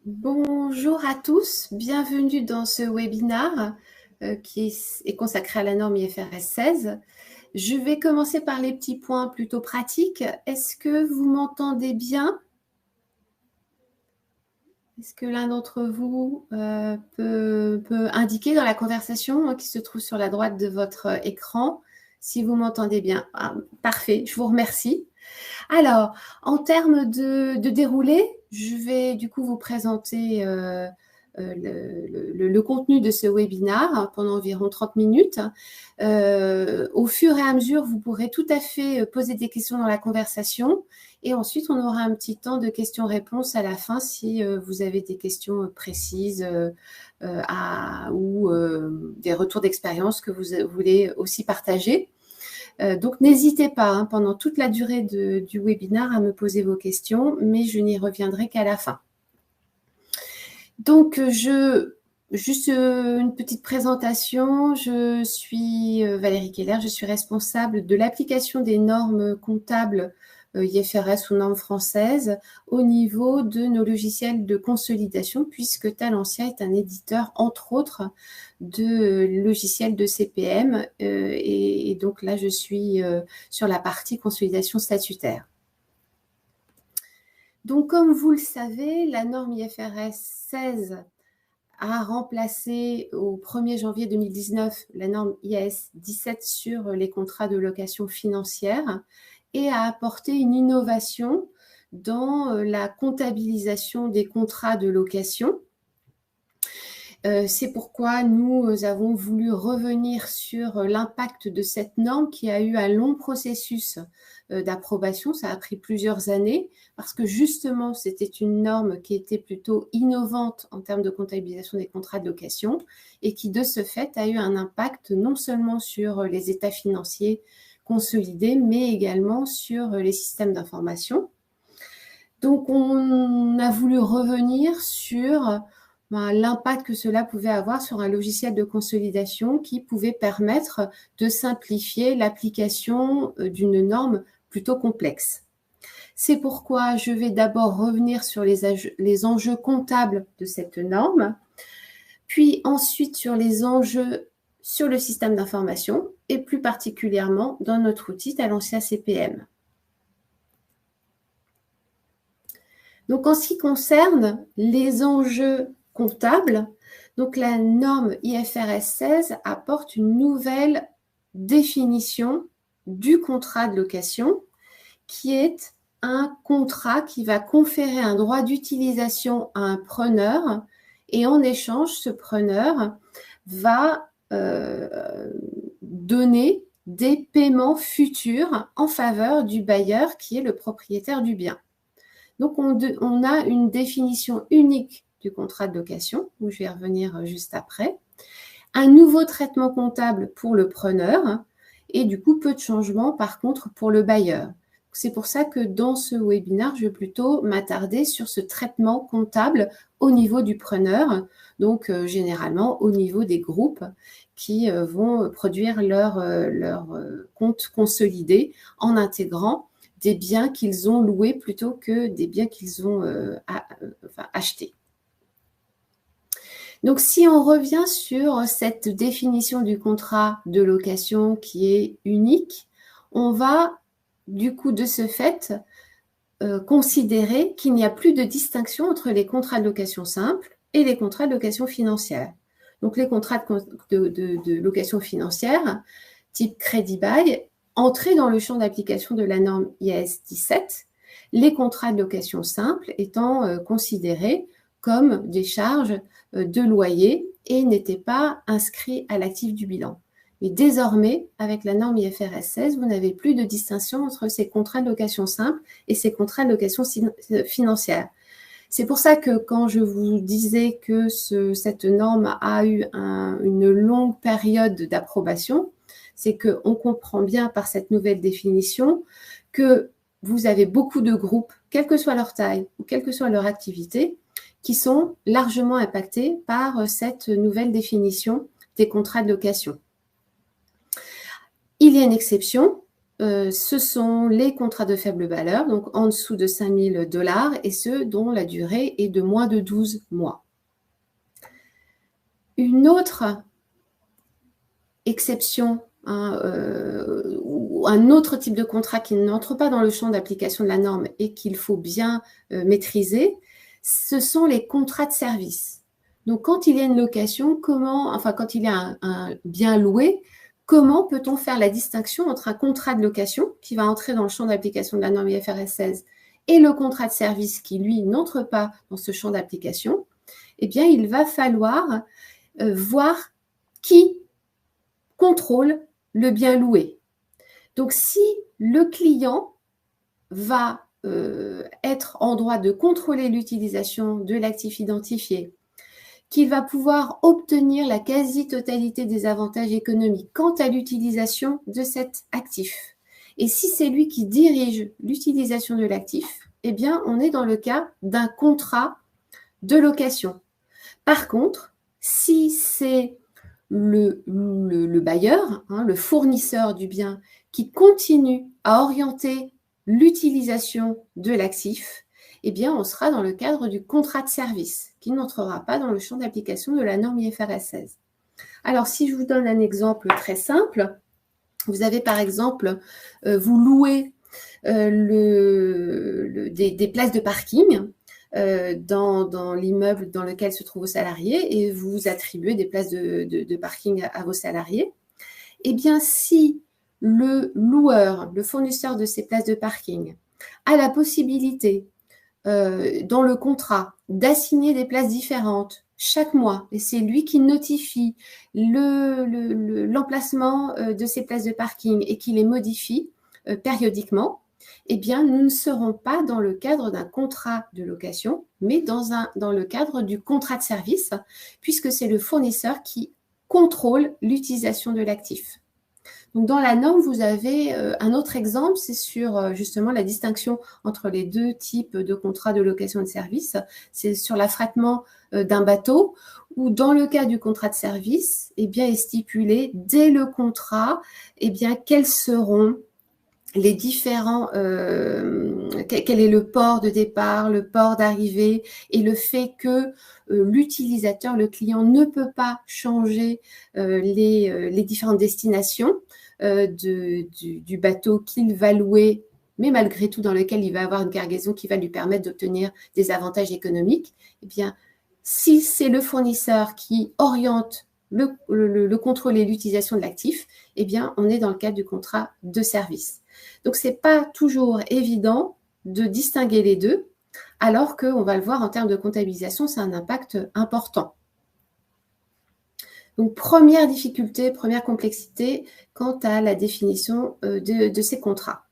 Bonjour à tous, bienvenue dans ce webinaire qui est consacré à la norme IFRS 16. Je vais commencer par les petits points plutôt pratiques. Est-ce que vous m'entendez bien? Est-ce que l'un d'entre vous peut indiquer dans la conversation qui se trouve sur la droite de votre écran si vous m'entendez bien? Parfait, je vous remercie. Alors, en termes de déroulé, je vais du coup vous présenter le contenu de ce webinaire pendant environ 30 minutes. Au fur et à mesure, vous pourrez tout à fait poser des questions dans la conversation et ensuite, on aura un petit temps de questions-réponses à la fin si vous avez des questions précises ou des retours d'expérience que vous voulez aussi partager. Donc, n'hésitez pas pendant toute la durée du webinaire à me poser vos questions, mais je n'y reviendrai qu'à la fin. Donc, juste une petite présentation. Je suis Valérie Keller, je suis responsable de l'application des normes comptables IFRS ou normes françaises au niveau de nos logiciels de consolidation, puisque Talentia est un éditeur, entre autres, de logiciels de CPM. Et donc là, je suis sur la partie consolidation statutaire. Donc, comme vous le savez, la norme IFRS 16 a remplacé au 1er janvier 2019 la norme IAS 17 sur les contrats de location financière et a apporté une innovation dans la comptabilisation des contrats de location. C'est pourquoi nous avons voulu revenir sur l'impact de cette norme qui a eu un long processus d'approbation. Ça a pris plusieurs années parce que justement, c'était une norme qui était plutôt innovante en termes de comptabilisation des contrats de location et qui, de ce fait, a eu un impact non seulement sur les états financiers consolidés, mais également sur les systèmes d'information. Donc, on a voulu revenir sur l'impact que cela pouvait avoir sur un logiciel de consolidation qui pouvait permettre de simplifier l'application d'une norme plutôt complexe. C'est pourquoi je vais d'abord revenir sur les enjeux comptables de cette norme, puis ensuite sur les enjeux sur le système d'information et plus particulièrement dans notre outil Talentia CPM. Donc, en ce qui concerne les enjeux comptables, donc la norme IFRS 16 apporte une nouvelle définition du contrat de location qui est un contrat qui va conférer un droit d'utilisation à un preneur et en échange, ce preneur va donner des paiements futurs en faveur du bailleur qui est le propriétaire du bien. Donc, on a une définition unique du contrat de location, où je vais revenir juste après, un nouveau traitement comptable pour le preneur et du coup, peu de changements par contre pour le bailleur. C'est pour ça que dans ce webinaire, je vais plutôt m'attarder sur ce traitement comptable au niveau du preneur, donc généralement au niveau des groupes qui vont produire leur compte consolidé en intégrant des biens qu'ils ont loués plutôt que des biens qu'ils ont achetés. Donc, si on revient sur cette définition du contrat de location qui est unique, on va, du coup, de ce fait, considérer qu'il n'y a plus de distinction entre les contrats de location simple et les contrats de location financière. Donc, les contrats de location financière, type crédit-bail, entraient dans le champ d'application de la norme IAS 17, les contrats de location simple étant considérés comme des charges de loyer et n'étaient pas inscrits à l'actif du bilan. Mais désormais, avec la norme IFRS 16, vous n'avez plus de distinction entre ces contrats de location simple et ces contrats de location financière. C'est pour ça que quand je vous disais que cette norme a eu une longue période d'approbation, c'est qu'on comprend bien par cette nouvelle définition que vous avez beaucoup de groupes, quelle que soit leur taille ou quelle que soit leur activité, qui sont largement impactés par cette nouvelle définition des contrats de location. Il y a une exception, ce sont les contrats de faible valeur, donc en dessous de 5 000 $, et ceux dont la durée est de moins de 12 mois. Une autre exception, ou un autre type de contrat qui n'entre pas dans le champ d'application de la norme et qu'il faut bien maîtriser, ce sont les contrats de service. Donc, quand il y a une location, quand il y a un bien loué, comment peut-on faire la distinction entre un contrat de location qui va entrer dans le champ d'application de la norme IFRS 16 et le contrat de service qui, lui, n'entre pas dans ce champ d'application? Eh bien, il va falloir voir qui contrôle le bien loué. Donc, si le client va être en droit de contrôler l'utilisation de l'actif identifié, qu'il va pouvoir obtenir la quasi-totalité des avantages économiques quant à l'utilisation de cet actif, et si c'est lui qui dirige l'utilisation de l'actif, eh bien, on est dans le cas d'un contrat de location. Par contre, si c'est le bailleur, le fournisseur du bien, qui continue à orienter l'utilisation de l'actif, eh bien, on sera dans le cadre du contrat de service, qui n'entrera pas dans le champ d'application de la norme IFRS 16. Alors, si je vous donne un exemple très simple, vous avez par exemple, vous louez des places de parking dans l'immeuble dans lequel se trouvent vos salariés, et vous attribuez des places de parking à vos salariés. Eh bien, si le loueur, le fournisseur de ces places de parking, a la possibilité, dans le contrat, d'assigner des places différentes chaque mois, et c'est lui qui notifie l'emplacement de ces places de parking et qui les modifie périodiquement, eh bien, nous ne serons pas dans le cadre d'un contrat de location, mais dans le cadre du contrat de service, puisque c'est le fournisseur qui contrôle l'utilisation de l'actif. Donc, dans la norme, vous avez un autre exemple, c'est sur justement la distinction entre les deux types de contrats de location de service. C'est sur l'affrètement d'un bateau, où dans le cas du contrat de service, eh bien, est stipulé dès le contrat, eh bien, quels seront les différents, quel est le port de départ, le port d'arrivée, et le fait que l'utilisateur, le client, ne peut pas changer les différentes destinations du bateau qu'il va louer, mais malgré tout dans lequel il va avoir une cargaison qui va lui permettre d'obtenir des avantages économiques. Eh bien, si c'est le fournisseur qui oriente le contrôle et l'utilisation de l'actif, eh bien, on est dans le cadre du contrat de service. Donc, ce n'est pas toujours évident de distinguer les deux, alors qu'on va le voir en termes de comptabilisation, c'est un impact important. Donc, première difficulté, première complexité quant à la définition de ces contrats.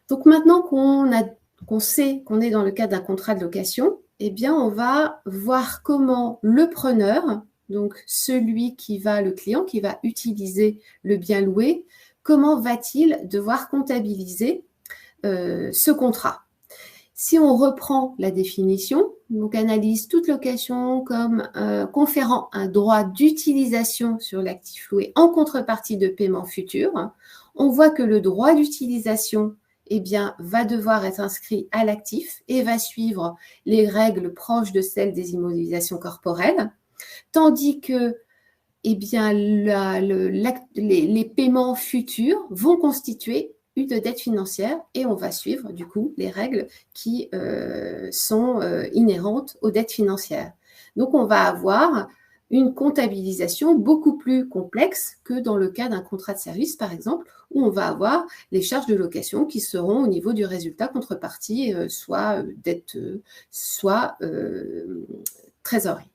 Donc, maintenant qu'on sait qu'on est dans le cadre d'un contrat de location, eh bien, on va voir comment le preneur, donc le client qui va utiliser le bien loué, comment va-t-il devoir comptabiliser ce contrat? Si on reprend la définition, donc analyse toute location comme conférant un droit d'utilisation sur l'actif loué en contrepartie de paiement futur, on voit que le droit d'utilisation, eh bien, va devoir être inscrit à l'actif et va suivre les règles proches de celles des immobilisations corporelles, tandis que eh bien, les paiements futurs vont constituer une dette financière, et on va suivre du coup les règles qui sont inhérentes aux dettes financières. Donc, on va avoir une comptabilisation beaucoup plus complexe que dans le cas d'un contrat de service, par exemple, où on va avoir les charges de location qui seront au niveau du résultat contrepartie, soit dette, soit trésorerie.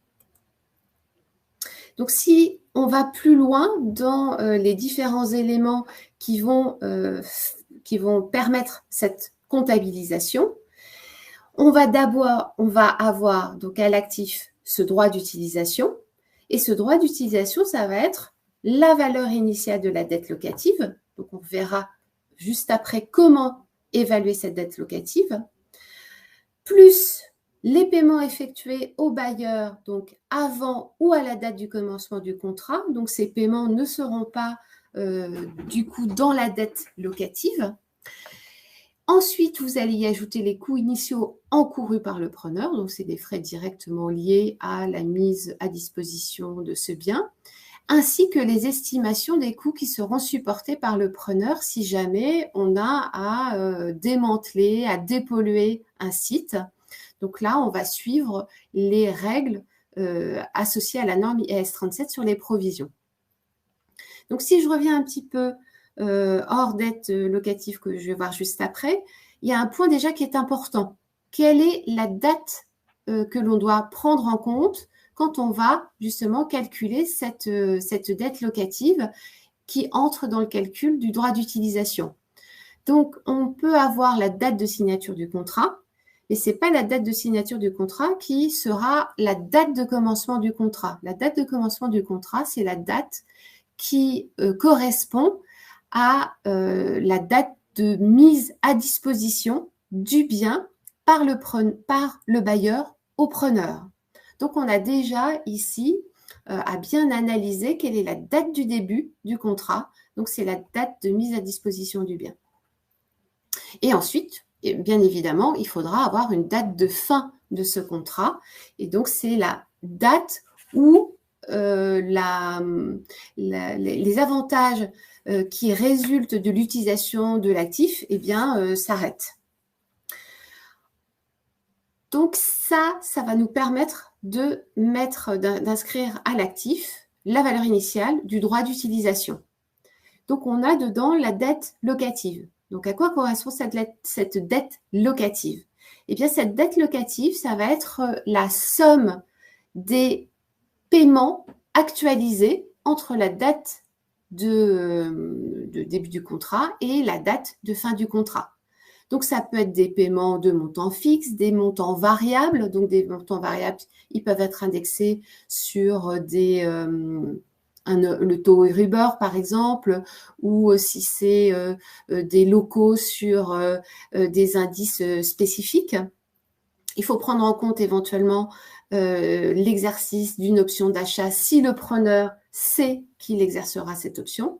Donc, si on va plus loin dans les différents éléments qui vont permettre cette comptabilisation, on va avoir donc à l'actif ce droit d'utilisation, et ce droit d'utilisation, ça va être la valeur initiale de la dette locative. Donc, on verra juste après comment évaluer cette dette locative, plus les paiements effectués au bailleur, donc avant ou à la date du commencement du contrat. Donc, ces paiements ne seront pas du coup dans la dette locative. Ensuite, vous allez y ajouter les coûts initiaux encourus par le preneur, donc c'est des frais directement liés à la mise à disposition de ce bien, ainsi que les estimations des coûts qui seront supportés par le preneur si jamais on a à démanteler, à dépolluer un site. Donc là, on va suivre les règles associées à la norme IAS 37 sur les provisions. Donc si je reviens un petit peu hors dette locative que je vais voir juste après, il y a un point déjà qui est important. Quelle est la date que l'on doit prendre en compte quand on va justement calculer cette dette locative qui entre dans le calcul du droit d'utilisation? Donc, on peut avoir la date de signature du contrat, mais ce n'est pas la date de signature du contrat qui sera la date de commencement du contrat. La date de commencement du contrat, c'est la date qui correspond à la date de mise à disposition du bien par le bailleur au preneur. Donc, on a déjà ici à bien analyser quelle est la date du début du contrat. Donc, c'est la date de mise à disposition du bien. Et ensuite, bien évidemment, il faudra avoir une date de fin de ce contrat. Et donc, c'est la date où les avantages qui résultent de l'utilisation de l'actif s'arrêtent. Donc ça va nous permettre d'inscrire à l'actif la valeur initiale du droit d'utilisation. Donc on a dedans la dette locative. Donc à quoi correspond cette dette locative? Eh bien cette dette locative, ça va être la somme des paiements actualisés entre la date de début du contrat et la date de fin du contrat. Donc, ça peut être des paiements de montants fixes, des montants variables. Donc, des montants variables, ils peuvent être indexés sur le taux Euribor, par exemple, ou si c'est des locaux sur des indices spécifiques. Il faut prendre en compte éventuellement l'exercice d'une option d'achat si le preneur sait qu'il exercera cette option,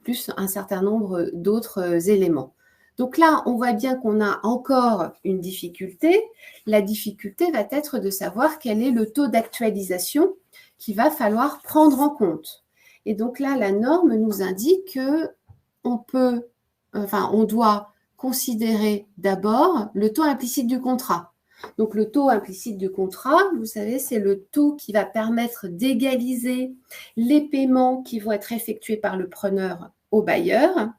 plus un certain nombre d'autres éléments. Donc là, on voit bien qu'on a encore une difficulté. La difficulté va être de savoir quel est le taux d'actualisation qu'il va falloir prendre en compte. Et donc là, la norme nous indique qu'on doit considérer d'abord le taux implicite du contrat. Donc le taux implicite du contrat, vous savez, c'est le taux qui va permettre d'égaliser les paiements qui vont être effectués par le preneur au bailleur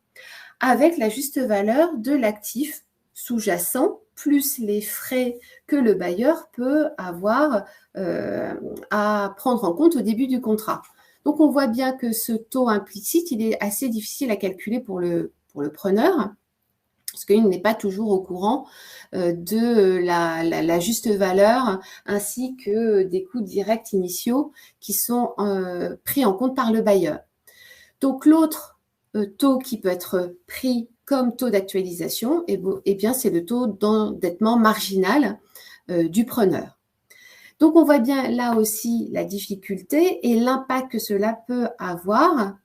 avec la juste valeur de l'actif sous-jacent, plus les frais que le bailleur peut avoir à prendre en compte au début du contrat. Donc, on voit bien que ce taux implicite, il est assez difficile à calculer pour le preneur, parce qu'il n'est pas toujours au courant de la juste valeur, ainsi que des coûts directs initiaux qui sont pris en compte par le bailleur. Donc, l'autre taux qui peut être pris comme taux d'actualisation, eh bien, c'est le taux d'endettement marginal du preneur. Donc, on voit bien là aussi la difficulté et l'impact que cela peut avoir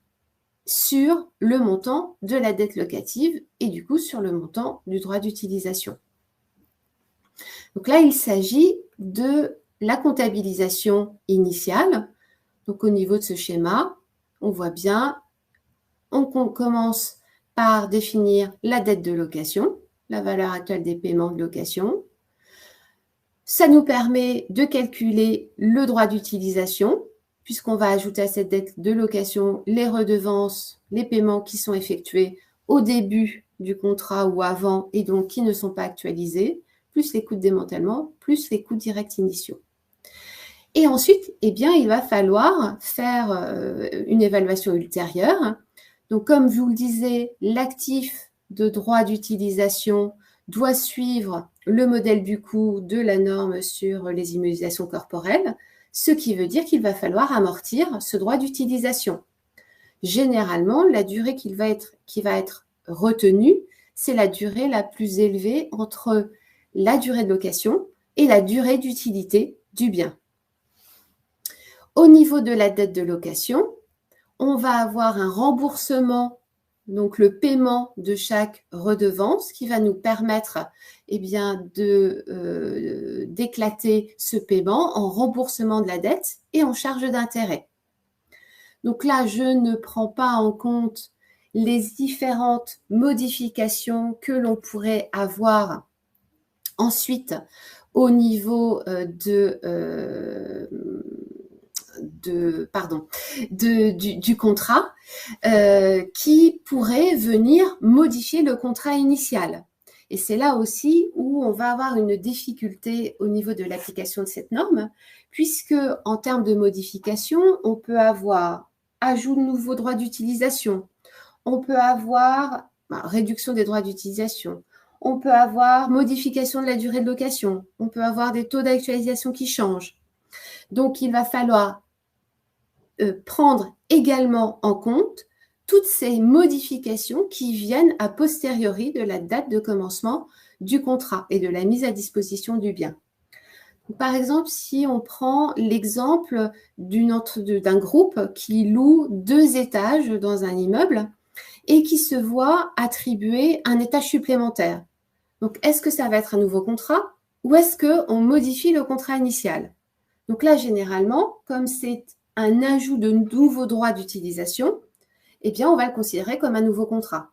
sur le montant de la dette locative et du coup sur le montant du droit d'utilisation. Donc là, il s'agit de la comptabilisation initiale. Donc, au niveau de ce schéma, on voit bien on commence par définir la dette de location, la valeur actuelle des paiements de location. Ça nous permet de calculer le droit d'utilisation, puisqu'on va ajouter à cette dette de location les redevances, les paiements qui sont effectués au début du contrat ou avant et donc qui ne sont pas actualisés, plus les coûts de démantèlement, plus les coûts directs initiaux. Et ensuite, eh bien, il va falloir faire une évaluation ultérieure. Donc, comme je vous le disais, l'actif de droit d'utilisation doit suivre le modèle du coût de la norme sur les immobilisations corporelles, ce qui veut dire qu'il va falloir amortir ce droit d'utilisation. Généralement, la durée qui va être retenue, c'est la durée la plus élevée entre la durée de location et la durée d'utilité du bien. Au niveau de la dette de location, On va avoir un remboursement, donc le paiement de chaque redevance qui va nous permettre d'éclater ce paiement en remboursement de la dette et en charge d'intérêt. Donc là, je ne prends pas en compte les différentes modifications que l'on pourrait avoir ensuite au niveau du contrat qui pourrait venir modifier le contrat initial. Et c'est là aussi où on va avoir une difficulté au niveau de l'application de cette norme, puisque en termes de modification, on peut avoir ajout de nouveaux droits d'utilisation, on peut avoir réduction des droits d'utilisation, on peut avoir modification de la durée de location, on peut avoir des taux d'actualisation qui changent. Donc, il va falloir prendre également en compte toutes ces modifications qui viennent a posteriori de la date de commencement du contrat et de la mise à disposition du bien. Par exemple, si on prend l'exemple d'un groupe qui loue 2 étages dans un immeuble et qui se voit attribuer un étage supplémentaire. Donc, est-ce que ça va être un nouveau contrat ou est-ce qu'on modifie le contrat initial? Donc là, généralement, comme c'est un ajout de nouveaux droits d'utilisation, eh bien, on va le considérer comme un nouveau contrat.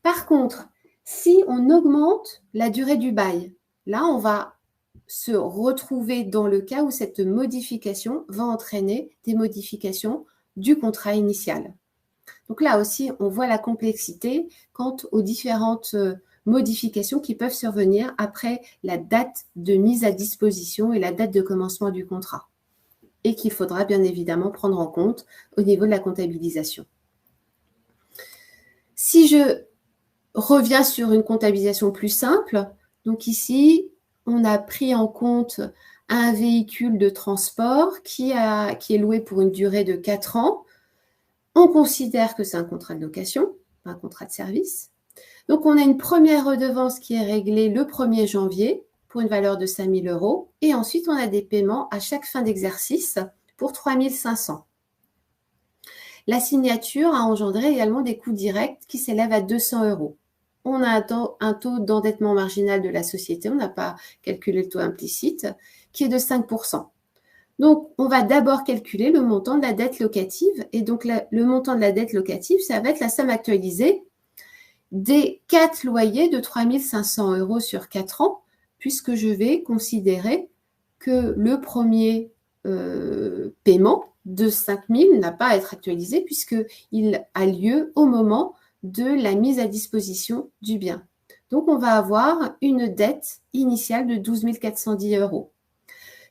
Par contre, si on augmente la durée du bail, là, on va se retrouver dans le cas où cette modification va entraîner des modifications du contrat initial. Donc là aussi, on voit la complexité quant aux différentes modifications qui peuvent survenir après la date de mise à disposition et la date de commencement du contrat, et qu'il faudra bien évidemment prendre en compte au niveau de la comptabilisation. Si je reviens sur une comptabilisation plus simple, donc ici, on a pris en compte un véhicule de transport qui est loué pour une durée de 4 ans. On considère que c'est un contrat de location, pas un contrat de service. Donc, on a une première redevance qui est réglée le 1er janvier pour une valeur de 5 000 €. Et ensuite, on a des paiements à chaque fin d'exercice pour 3 500. La signature a engendré également des coûts directs qui s'élèvent à 200 €. On a un taux d'endettement marginal de la société, on n'a pas calculé le taux implicite, qui est de 5%. Donc, on va d'abord calculer le montant de la dette locative. Et donc, le montant de la dette locative, ça va être la somme actualisée des 4 loyers de 3 500 € sur 4 ans, puisque je vais considérer que le premier paiement de 5 000 n'a pas à être actualisé puisqu'il a lieu au moment de la mise à disposition du bien. Donc, on va avoir une dette initiale de 12 410 €.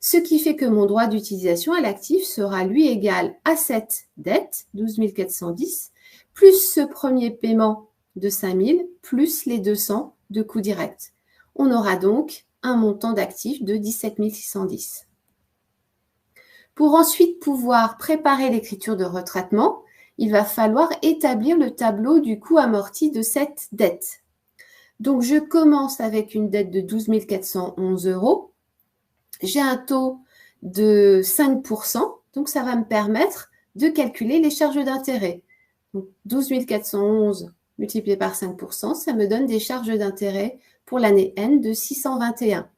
Ce qui fait que mon droit d'utilisation à l'actif sera, lui, égal à cette dette, 12 410, plus ce premier paiement de 5 000, plus les 200 de coûts directs. On aura donc un montant d'actifs de 17 610. Pour ensuite pouvoir préparer l'écriture de retraitement, il va falloir établir le tableau du coût amorti de cette dette. Donc, je commence avec une dette de 12 411 €. J'ai un taux de 5%, donc ça va me permettre de calculer les charges d'intérêt. Donc 12 411 multiplié par 5%, ça me donne des charges d'intérêt pour l'année N de 621.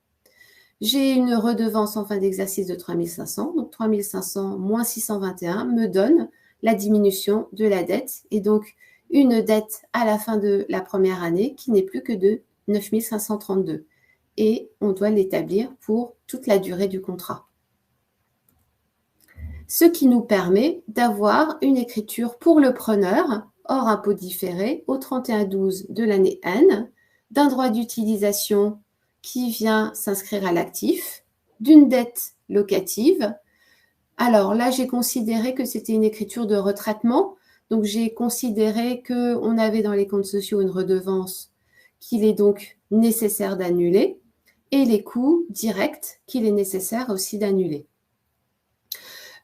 J'ai une redevance en fin d'exercice de 3 500, donc 3 500 moins 621 me donne la diminution de la dette, et donc une dette à la fin de la première année qui n'est plus que de 9 532. Et on doit l'établir pour toute la durée du contrat. Ce qui nous permet d'avoir une écriture pour le preneur, hors impôt différé, au 31/12 de l'année N, d'un droit d'utilisation qui vient s'inscrire à l'actif, d'une dette locative. Alors là, j'ai considéré que c'était une écriture de retraitement, donc j'ai considéré qu'on avait dans les comptes sociaux une redevance qu'il est donc nécessaire d'annuler, et les coûts directs qu'il est nécessaire aussi d'annuler.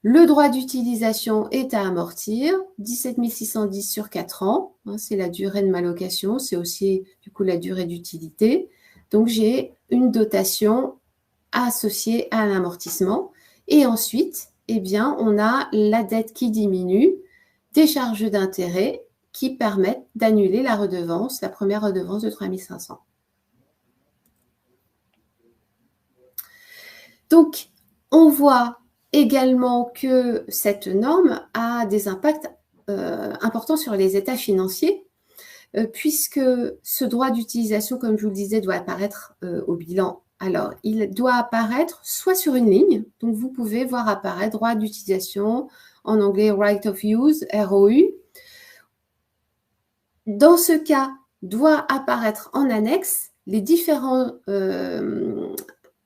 Le droit d'utilisation est à amortir, 17 610 sur 4 ans, c'est la durée de ma location, c'est aussi du coup la durée d'utilité. Donc j'ai une dotation associée à l'amortissement. Et ensuite, eh bien, on a la dette qui diminue des charges d'intérêt qui permettent d'annuler la redevance, la première redevance de 3 500. Donc, on voit également que cette norme a des impacts importants sur les états financiers, puisque ce droit d'utilisation, comme je vous le disais, doit apparaître au bilan. Alors, il doit apparaître soit sur une ligne, donc vous pouvez voir apparaître droit d'utilisation, en anglais right of use, ROU. Dans ce cas, doit apparaître en annexe les différentes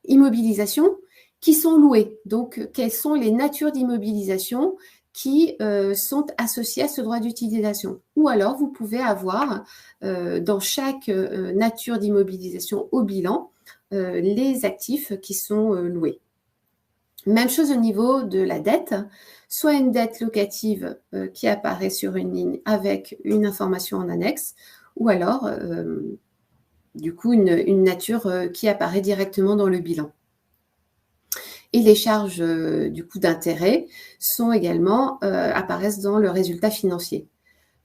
immobilisations qui sont louées. Donc, quelles sont les natures d'immobilisation qui sont associées à ce droit d'utilisation. Ou alors, vous pouvez avoir dans chaque nature d'immobilisation au bilan les actifs qui sont loués. Même chose au niveau de la dette, soit une dette locative qui apparaît sur une ligne avec une information en annexe, ou alors, du coup, une nature qui apparaît directement dans le bilan. Et les charges du coup d'intérêt sont également apparaissent dans le résultat financier.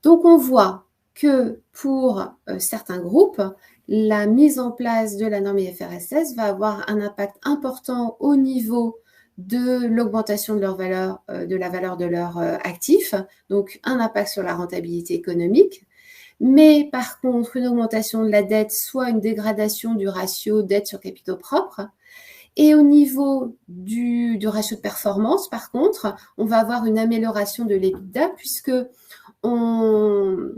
Donc on voit que pour certains groupes, la mise en place de la norme IFRS 16 va avoir un impact important au niveau de l'augmentation de leur valeur, de la valeur de leurs actifs, donc un impact sur la rentabilité économique. Mais par contre, une augmentation de la dette, soit une dégradation du ratio dette sur capitaux propres. Et au niveau du ratio de performance, par contre, on va avoir une amélioration de l'EBITDA puisque on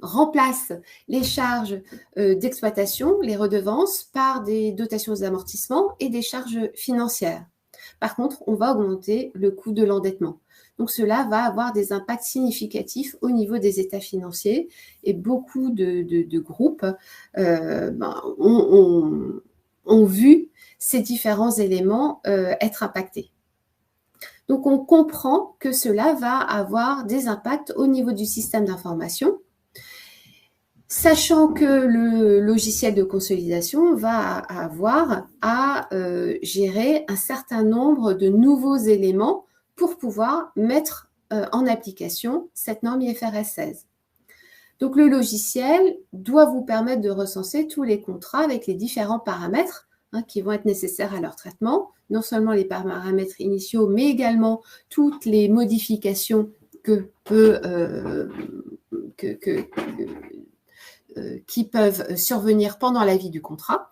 remplace les charges d'exploitation, les redevances, par des dotations aux amortissements et des charges financières. Par contre, on va augmenter le coût de l'endettement. Donc, cela va avoir des impacts significatifs au niveau des états financiers et beaucoup de groupes ont vu ces différents éléments être impactés. Donc, on comprend que cela va avoir des impacts au niveau du système d'information, sachant que le logiciel de consolidation va avoir à gérer un certain nombre de nouveaux éléments pour pouvoir mettre en application cette norme IFRS 16. Donc, le logiciel doit vous permettre de recenser tous les contrats avec les différents paramètres qui vont être nécessaires à leur traitement, non seulement les paramètres initiaux, mais également toutes les modifications qui peuvent survenir pendant la vie du contrat.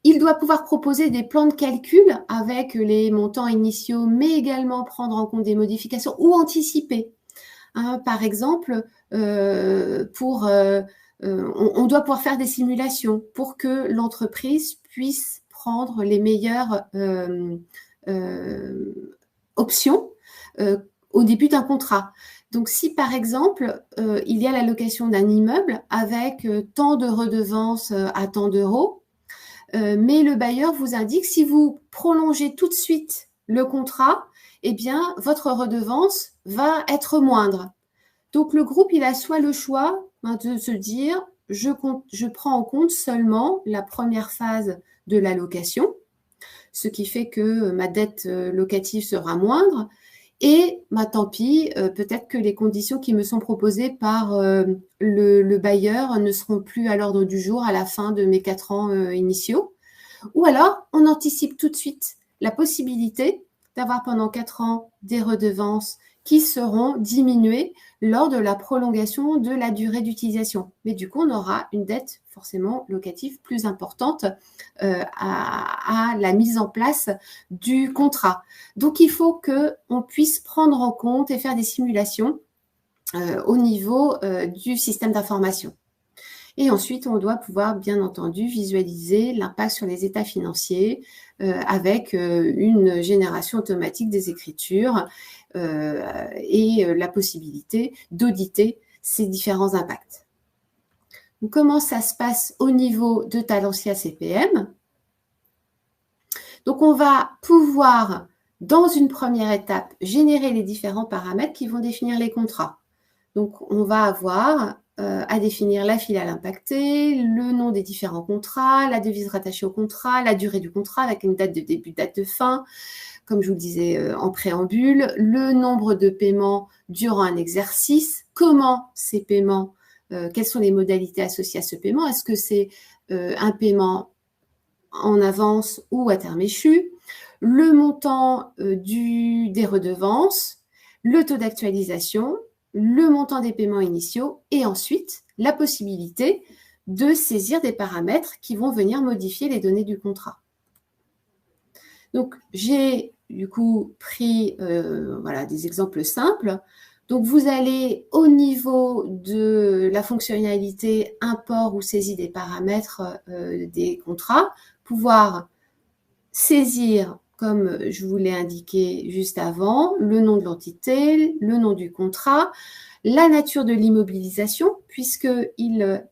Il doit pouvoir proposer des plans de calcul avec les montants initiaux, mais également prendre en compte des modifications ou anticiper. Par exemple, on doit pouvoir faire des simulations pour que l'entreprise puisse prendre les meilleures options au début d'un contrat. Donc, si par exemple, il y a la location d'un immeuble avec tant de redevances à tant d'euros, mais le bailleur vous indique si vous prolongez tout de suite le contrat, eh bien, votre redevance va être moindre. Donc, le groupe, il a soit le choix de se dire, je prends en compte seulement la première phase de la location, ce qui fait que ma dette locative sera moindre, et tant pis, peut-être que les conditions qui me sont proposées par le bailleur ne seront plus à l'ordre du jour à la fin de mes 4 ans initiaux. Ou alors, on anticipe tout de suite la possibilité d'avoir pendant 4 ans des redevances qui seront diminuées lors de la prolongation de la durée d'utilisation. Mais du coup, on aura une dette forcément locative plus importante à la mise en place du contrat. Donc, il faut qu'on puisse prendre en compte et faire des simulations au niveau du système d'information. Et ensuite, on doit pouvoir, bien entendu, visualiser l'impact sur les états financiers avec une génération automatique des écritures et la possibilité d'auditer ces différents impacts. Donc, comment ça se passe au niveau de Talentia CPM? Donc, on va pouvoir, dans une première étape, générer les différents paramètres qui vont définir les contrats. Donc, on va avoir à définir la filiale impactée, le nom des différents contrats, la devise rattachée au contrat, la durée du contrat avec une date de début, date de fin, comme je vous le disais en préambule, le nombre de paiements durant un exercice, comment ces paiements, quelles sont les modalités associées à ce paiement, est-ce que c'est un paiement en avance ou à terme échu, le montant des redevances, le taux d'actualisation, le montant des paiements initiaux et ensuite la possibilité de saisir des paramètres qui vont venir modifier les données du contrat. Donc, j'ai du coup pris voilà, des exemples simples. Donc, vous allez au niveau de la fonctionnalité import ou saisie des paramètres des contrats, pouvoir saisir, comme je vous l'ai indiqué juste avant, le nom de l'entité, le nom du contrat, la nature de l'immobilisation, puisqu'il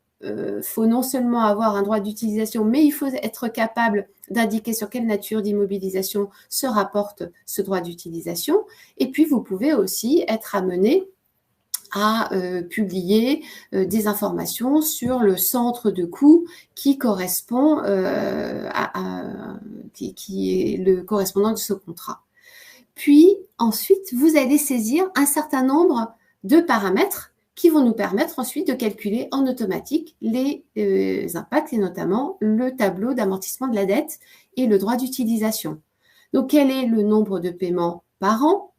faut non seulement avoir un droit d'utilisation, mais il faut être capable d'indiquer sur quelle nature d'immobilisation se rapporte ce droit d'utilisation. Et puis, vous pouvez aussi être amené à publier des informations sur le centre de coût qui correspond qui est le correspondant de ce contrat. Puis ensuite, vous allez saisir un certain nombre de paramètres qui vont nous permettre ensuite de calculer en automatique les impacts et notamment le tableau d'amortissement de la dette et le droit d'utilisation. Donc, quel est le nombre de paiements par an?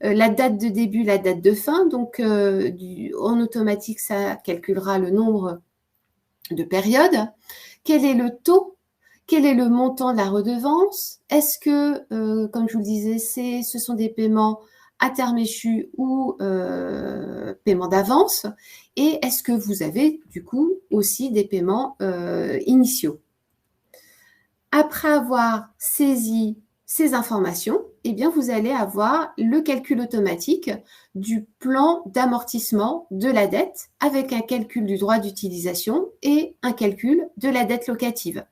La date de début, la date de fin, donc en automatique, ça calculera le nombre de périodes. Quel est le taux? Quel est le montant de la redevance? Est-ce que, comme je vous le disais, ce sont des paiements à terme échu ou paiements d'avance? Et est-ce que vous avez du coup aussi des paiements initiaux? Après avoir saisi ces informations, eh bien, vous allez avoir le calcul automatique du plan d'amortissement de la dette avec un calcul du droit d'utilisation et un calcul de la dette locative.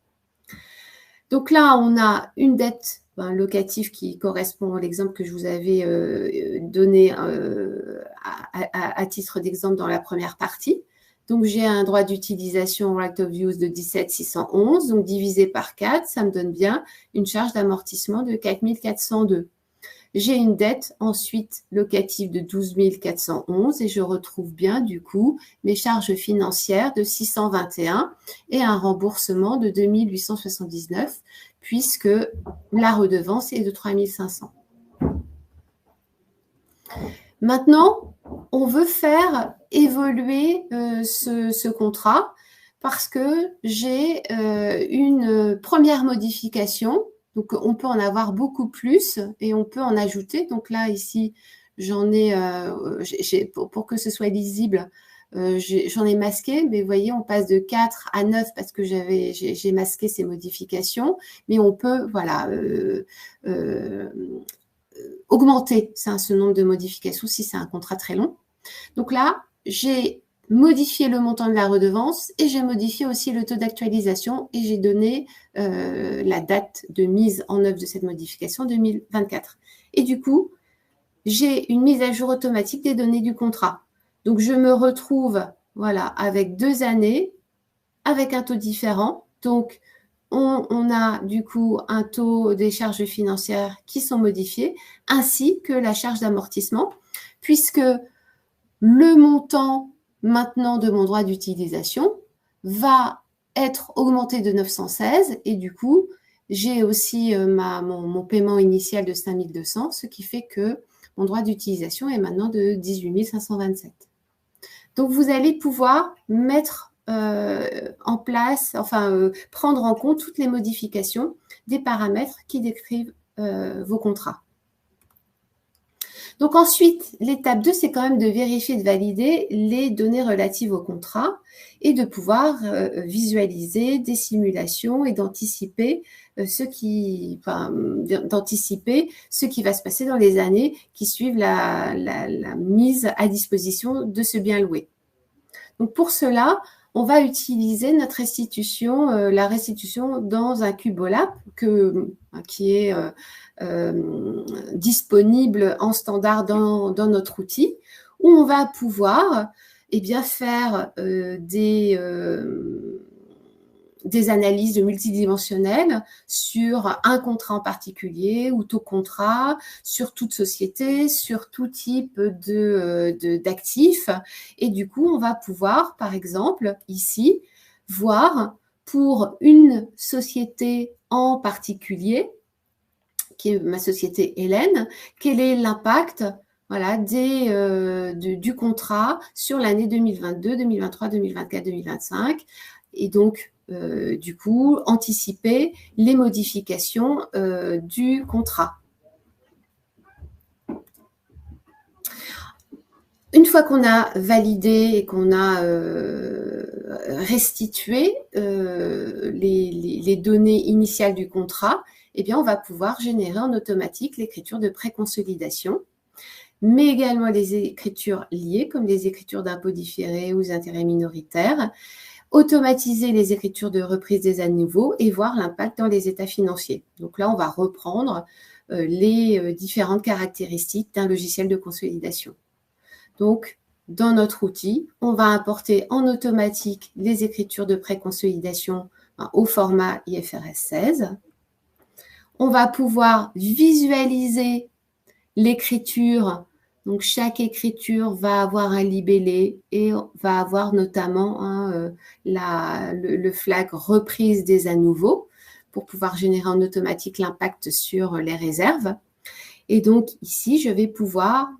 Donc là, on a une dette locative qui correspond à l'exemple que je vous avais donné à titre d'exemple dans la première partie. Donc, j'ai un droit d'utilisation right of use de 17 611, donc divisé par 4, ça me donne bien une charge d'amortissement de 4 402. J'ai une dette ensuite locative de 12 411 et je retrouve bien du coup mes charges financières de 621 et un remboursement de 2 879 puisque la redevance est de 3 500. Maintenant, on veut faire évoluer ce contrat parce que j'ai une première modification. Donc, on peut en avoir beaucoup plus et on peut en ajouter. Donc là, ici, j'en ai, pour que ce soit lisible, j'en ai masqué. Mais vous voyez, on passe de 4 à 9 parce que j'ai masqué ces modifications. Mais on peut, voilà, augmenter ce nombre de modifications si c'est un contrat très long. Donc là, j'ai modifié le montant de la redevance et j'ai modifié aussi le taux d'actualisation et j'ai donné la date de mise en œuvre de cette modification 2024. Et du coup, j'ai une mise à jour automatique des données du contrat. Donc, je me retrouve voilà, avec 2 années, avec un taux différent. Donc, on a du coup un taux des charges financières qui sont modifiés, ainsi que la charge d'amortissement, puisque le montant maintenant de mon droit d'utilisation va être augmenté de 916 et du coup, j'ai aussi mon paiement initial de 5200, ce qui fait que mon droit d'utilisation est maintenant de 18 527. Donc, vous allez pouvoir mettre en place, prendre en compte toutes les modifications des paramètres qui décrivent vos contrats. Donc ensuite, l'étape 2, c'est quand même de vérifier et de valider les données relatives au contrat et de pouvoir visualiser des simulations et d'anticiper ce qui va se passer dans les années qui suivent la mise à disposition de ce bien loué. Donc pour cela, on va utiliser notre restitution, la restitution dans un Cubolab qui est disponible en standard dans notre outil, où on va pouvoir faire des des analyses multidimensionnelles sur un contrat en particulier ou tout contrat, sur toute société, sur tout type d'actifs. Et du coup, on va pouvoir, par exemple, ici, voir pour une société en particulier, qui est ma société Hélène, quel est l'impact voilà, du contrat sur l'année 2022, 2023, 2024, 2025. Et donc, du coup, anticiper les modifications du contrat. Une fois qu'on a validé et qu'on a restitué les données initiales du contrat, eh bien, on va pouvoir générer en automatique l'écriture de préconsolidation, mais également les écritures liées, comme les écritures d'impôts différés ou intérêts minoritaires, automatiser les écritures de reprise des à nouveau et voir l'impact dans les états financiers. Donc là, on va reprendre les différentes caractéristiques d'un logiciel de consolidation. Donc, dans notre outil, on va importer en automatique les écritures de préconsolidation au format IFRS 16. On va pouvoir visualiser l'écriture. Donc, chaque écriture va avoir un libellé et va avoir notamment le flag reprise des à nouveau pour pouvoir générer en automatique l'impact sur les réserves. Et donc, ici, je vais pouvoir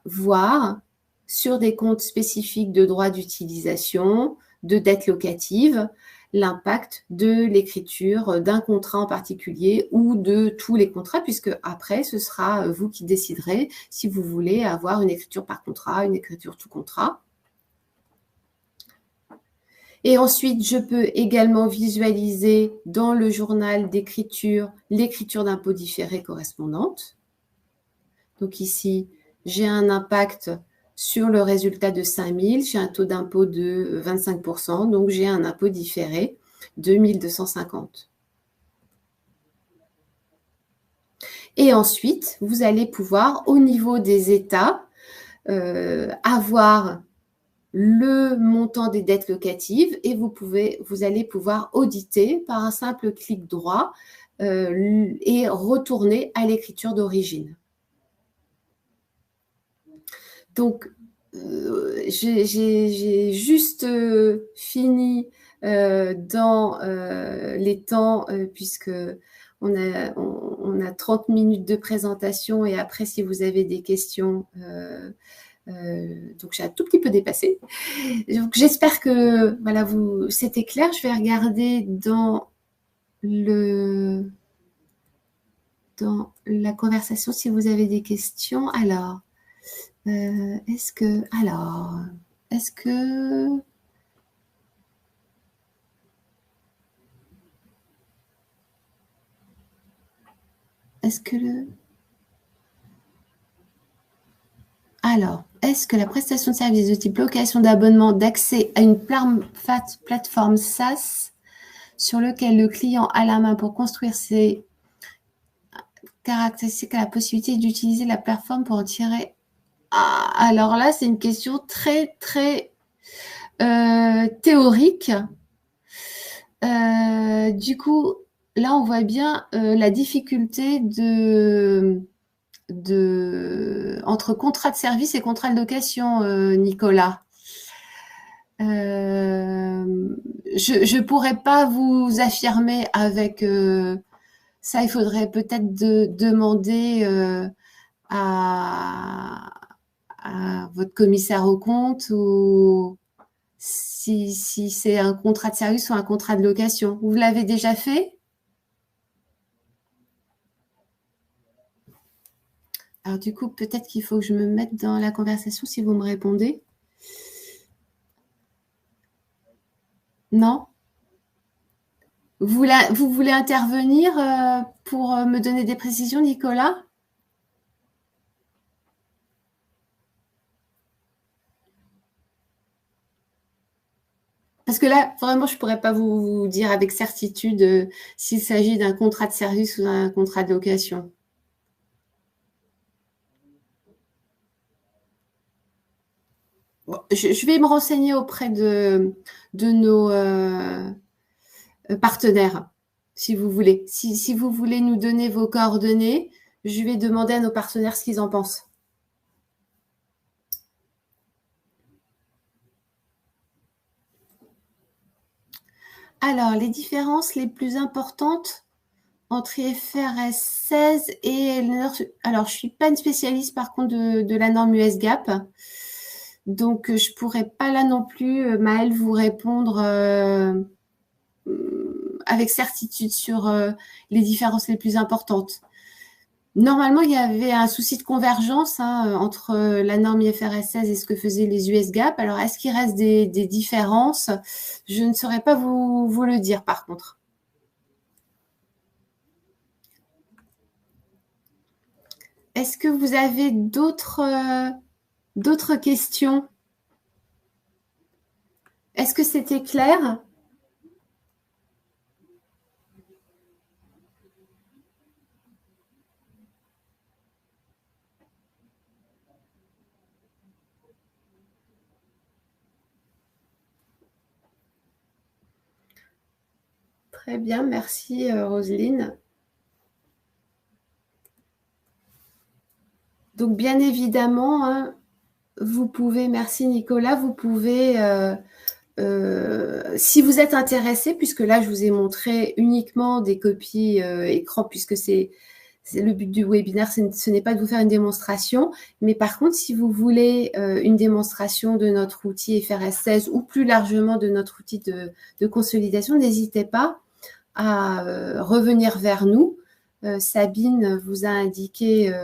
voir sur des comptes spécifiques de droits d'utilisation, de dette locative, l'impact de l'écriture d'un contrat en particulier ou de tous les contrats, puisque après, ce sera vous qui déciderez si vous voulez avoir une écriture par contrat, une écriture tout contrat. Et ensuite, je peux également visualiser dans le journal d'écriture l'écriture d'impôt différé correspondante. Donc ici, j'ai un impact sur le résultat de 5 000, j'ai un taux d'impôt de 25%, donc j'ai un impôt différé de 1 250. Et ensuite, vous allez pouvoir, au niveau des états, avoir le montant des dettes locatives et vous allez pouvoir auditer par un simple clic droit et retourner à l'écriture d'origine. Donc, j'ai juste fini dans les temps, puisque on a 30 minutes de présentation et après, si vous avez des questions, donc j'ai un tout petit peu dépassé. Donc, j'espère que voilà, c'était clair. Je vais regarder dans la conversation si vous avez des questions. Alors, est-ce que la prestation de service de type location d'abonnement d'accès à une plateforme SaaS sur lequel le client a la main pour construire ses caractéristiques a la possibilité d'utiliser la plateforme pour en tirer. Alors là, c'est une question très, très théorique. Du coup, là, on voit bien la difficulté entre contrat de service et contrat de location, Nicolas. Je pourrais pas vous affirmer avec ça. Il faudrait peut-être demander à votre commissaire aux comptes ou si c'est un contrat de service ou un contrat de location. Vous l'avez déjà fait? Alors du coup, peut-être qu'il faut que je me mette dans la conversation si vous me répondez. Non? Vous voulez intervenir pour me donner des précisions, Nicolas? Parce que là, vraiment, je ne pourrais pas vous dire avec certitude s'il s'agit d'un contrat de service ou d'un contrat de location. Bon, je vais me renseigner auprès de nos partenaires, si vous voulez. Si vous voulez nous donner vos coordonnées, je vais demander à nos partenaires ce qu'ils en pensent. Alors, les différences les plus importantes entre IFRS 16 et... Alors, je ne suis pas une spécialiste, par contre, de la norme US GAAP. Donc, je ne pourrais pas là non plus, Maëlle, vous répondre avec certitude sur les différences les plus importantes. Normalement, il y avait un souci de convergence entre la norme IFRS 16 et ce que faisaient les US GAAP. Alors, est-ce qu'il reste des différences? Je ne saurais pas vous le dire, par contre. Est-ce que vous avez d'autres questions? Est-ce que c'était clair? Très bien, merci Roselyne. Donc, bien évidemment, vous pouvez, merci Nicolas, vous pouvez, si vous êtes intéressé, puisque là, je vous ai montré uniquement des copies écran, puisque c'est le but du webinaire, ce n'est pas de vous faire une démonstration, mais par contre, si vous voulez une démonstration de notre outil IFRS 16 ou plus largement de notre outil de consolidation, n'hésitez pas à revenir vers nous. Sabine vous a indiqué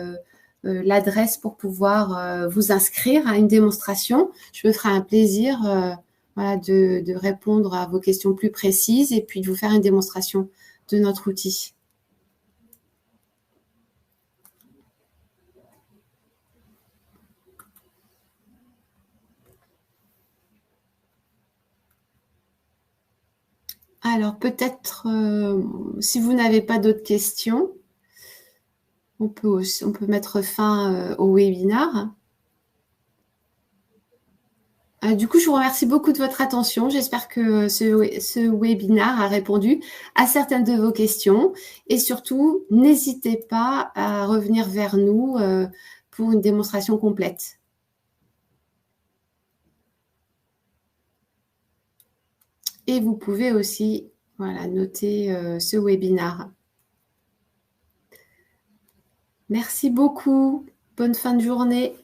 l'adresse pour pouvoir vous inscrire à une démonstration. Je me ferai un plaisir voilà, de répondre à vos questions plus précises et puis de vous faire une démonstration de notre outil. Alors peut-être, si vous n'avez pas d'autres questions, on peut mettre fin au webinaire. Du coup, je vous remercie beaucoup de votre attention. J'espère que ce webinaire a répondu à certaines de vos questions. Et surtout, n'hésitez pas à revenir vers nous pour une démonstration complète. Et vous pouvez aussi voilà, noter ce webinaire. Merci beaucoup. Bonne fin de journée.